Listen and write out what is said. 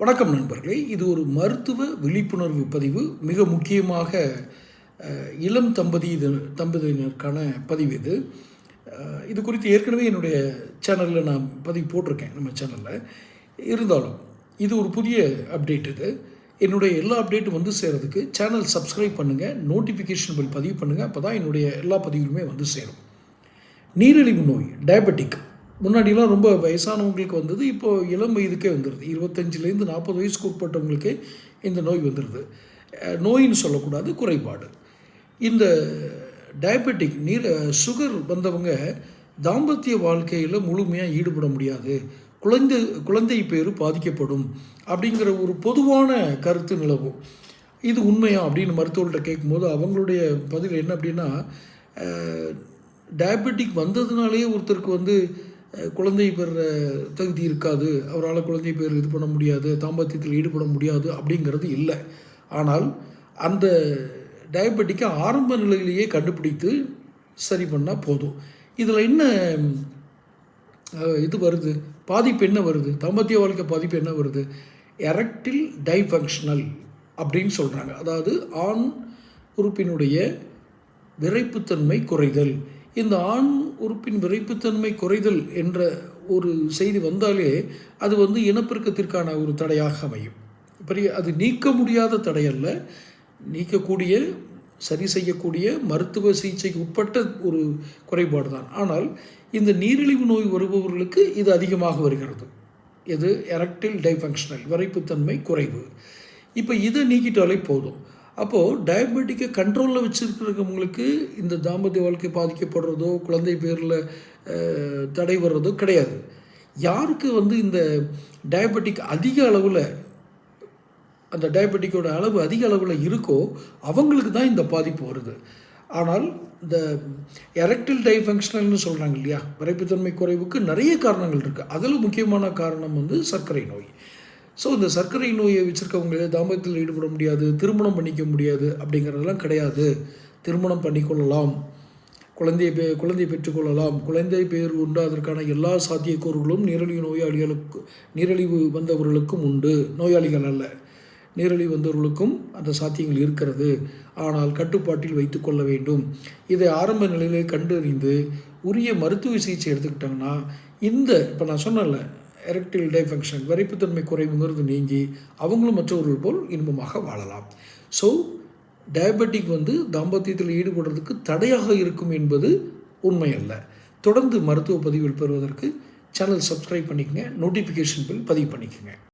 வணக்கம் நண்பர்களே. இது ஒரு மருத்துவ விழிப்புணர்வு பதிவு. மிக முக்கியமாக இளம் தம்பதியினருக்கான பதிவு இது. இது குறித்து ஏற்கனவே என்னுடைய சேனலில் நான் பதிவு போட்டிருக்கேன். நம்ம சேனலில் இருந்தாலும் இது ஒரு புதிய அப்டேட். என்னுடைய எல்லா அப்டேட்டும் வந்து சேர்கிறதுக்கு சேனல் சப்ஸ்கிரைப் பண்ணுங்கள், நோட்டிஃபிகேஷன் பில் பதிவு பண்ணுங்கள். அப்போ தான் என்னுடைய எல்லா பதிவுகளுமே வந்து சேரும். நீரிழிவு நோய், டயபெட்டிக், முன்னாடிலாம் ரொம்ப வயசானவங்களுக்கு வந்தது. இப்போது இளம் வயதுக்கே வந்துடுது. 25லேருந்து 40 வயசுக்கு உட்பட்டவங்களுக்கே இந்த நோய் வந்துடுது. நோயின்னு சொல்லக்கூடாது, குறைபாடு. இந்த டயபெட்டிக் சுகர் வந்தவங்க தாம்பத்திய வாழ்க்கையில் முழுமையாக ஈடுபட முடியாது, குழந்தை பேர் பாதிக்கப்படும் அப்படிங்கிற ஒரு பொதுவான கருத்து நிலவும். இது உண்மையா அப்படின்னு மருத்துவர்கிட்ட கேட்கும்போது அவங்களுடைய பதில் என்ன அப்படின்னா, டயபெட்டிக் வந்ததுனாலே ஒருத்தருக்கு வந்து குழந்தை பெற தகுதி இருக்காது, அவரால் குழந்தை பேர் இது பண்ண முடியாது, தாம்பத்தியத்தில் ஈடுபட முடியாது அப்படிங்கிறது இல்லை. ஆனால் அந்த டயபெட்டிக்கை ஆரம்ப நிலையிலேயே கண்டுபிடித்து சரி பண்ணால் போதும். இதில் என்ன இது வருது, பாதிப்பு என்ன வருது, தாம்பத்திய வாழ்க்கை பாதிப்பு என்ன வருது? எரெக்டில் டைஃபங்க்ஷனல் அப்படின்னு சொல்கிறாங்க. அதாவது ஆண் உறுப்பினுடைய விரைப்புத்தன்மை குறைதல். இந்த ஆண் உறுப்பின் விரைப்புத்தன்மை குறைதல் என்ற ஒரு செய்தி வந்தாலே அது வந்து இனப்பெருக்கத்திற்கான ஒரு தடையாக அமையும். அது நீக்க முடியாத தடையல்ல, நீக்கக்கூடிய சரி செய்யக்கூடிய மருத்துவ சிகிச்சைக்கு உட்பட்ட ஒரு குறைபாடு தான். ஆனால் இந்த நீரிழிவு நோய் வருபவர்களுக்கு இது அதிகமாக வருகிறது. இது எரெக்டில் டைஃபங்க்ஷனல், விரைப்புத்தன்மை குறைவு. இப்போ இதை நீக்கிட்டாலே போதும். அப்போது டயபெட்டிக்கை கண்ட்ரோலில் வச்சுருக்கிறவங்களுக்கு இந்த தாம்பத்திய வாழ்க்கை பாதிக்கப்படுறதோ குழந்தை பேரில் தடை வர்றதோ கிடையாது. யாருக்கு வந்து இந்த டயபெட்டிக் அதிக அளவில், அந்த டயபெட்டிக்கோட அளவு அதிக அளவில் இருக்கோ அவங்களுக்கு தான் இந்த பாதிப்பு வருது. ஆனால் இந்த எரெக்டில் டைஃபங்க்ஷனல்னு சொல்கிறாங்க இல்லையா, விரைப்புத்தன்மை குறைவுக்கு நிறைய காரணங்கள் இருக்குது. அதில் முக்கியமான காரணம் வந்து சர்க்கரை நோய். ஸோ இந்த சர்க்கரை நோயை வச்சுருக்கவங்க தாம்பத்தியத்தில் ஈடுபட முடியாது, திருமணம் பண்ணிக்க முடியாது அப்படிங்கிறதெல்லாம் கிடையாது. திருமணம் பண்ணிக்கொள்ளலாம், குழந்தையை பெற்றுக்கொள்ளலாம், குழந்தை பேர் உண்டு. அதற்கான எல்லா சாத்தியக்கூறுகளும் நீரிழிவு வந்தவர்களுக்கும் உண்டு. நோயாளிகள் அல்ல, நீரிழிவு வந்தவர்களுக்கும் அந்த சாத்தியங்கள் இருக்கிறது. ஆனால் கட்டுப்பாட்டில் வைத்து கொள்ள வேண்டும். இதை ஆரம்ப நிலையிலே கண்டறிந்து உரிய மருத்துவ சிகிச்சை எடுத்துக்கிட்டாங்கன்னா இப்போ நான் சொன்னேன்ல, எரெக்டில் டைஃபங்க்ஷன், விரைப்புத்தன்மை குறைவுங்கிறது நீங்கி அவங்களும் மற்றவர்கள் போல் இன்பமாக வாழலாம். ஸோ டயபெட்டிக் வந்து தாம்பத்தியத்தில் ஈடுபடுறதுக்கு தடையாக இருக்கும் என்பது உண்மை அல்ல. தொடர்ந்து மருத்துவ பதிவுகள் பெறுவதற்கு சேனல் சப்ஸ்கிரைப் பண்ணிக்கங்க, நோட்டிஃபிகேஷன் பில் பதிவு பண்ணிக்கோங்க.